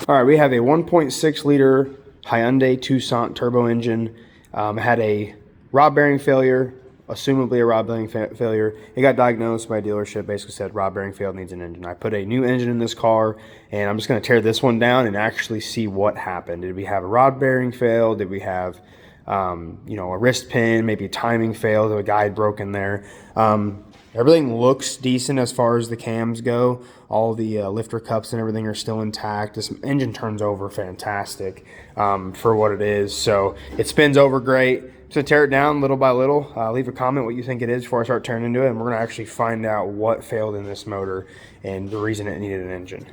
All right, we have a 1.6 liter Hyundai Tucson turbo engine. Had a rod bearing failure, assumably a rod bearing failure. It got diagnosed by a dealership, basically said rod bearing failed, needs an engine. I put a new engine in this car, and I'm just going to tear this one down and actually see what happened. Did we have a rod bearing fail? Did we have a wrist pin, maybe a timing fail, a guide broken there? Everything looks decent as far as the cams go. All the lifter cups and everything are still intact. This engine turns over fantastic for what it is. So it spins over great. So tear it down little by little. Leave a comment what you think it is before I start turning into it. And we're going to actually find out what failed in this motor and the reason it needed an engine.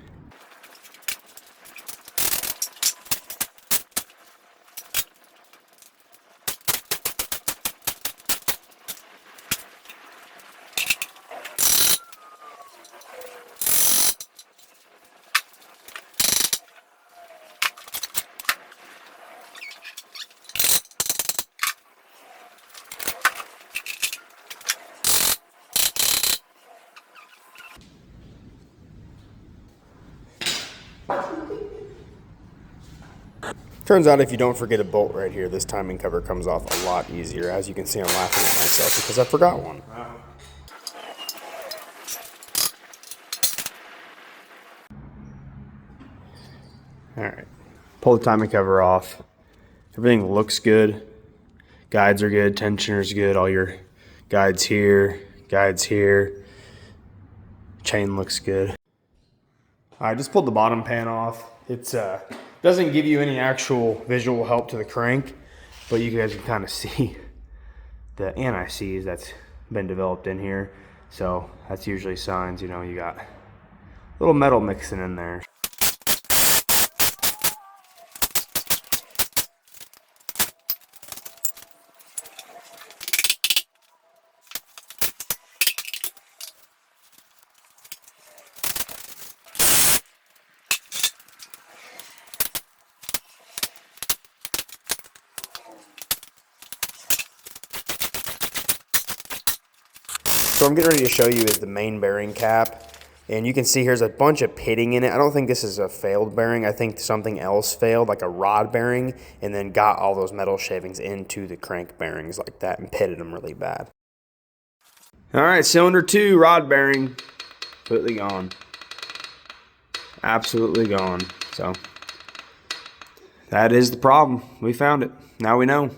Turns out if you don't forget a bolt right here, this timing cover comes off a lot easier. As you can see, I'm laughing at myself because I forgot one. All right, pull the timing cover off. Everything looks good. Guides are good, tensioner's good, all your guides here, chain looks good. I just pulled the bottom pan off. It's doesn't give you any actual visual help to the crank, but you guys can kind of see the anti-seize that's been developed in here. So that's usually signs, you got a little metal mixing in there. So I'm getting ready to show you is the main bearing cap. And you can see here's a bunch of pitting in it. I don't think this is a failed bearing. I think something else failed, like a rod bearing, and then got all those metal shavings into the crank bearings like that and pitted them really bad. All right, cylinder 2, rod bearing, completely gone. Absolutely gone. So that is the problem. We found it. Now we know.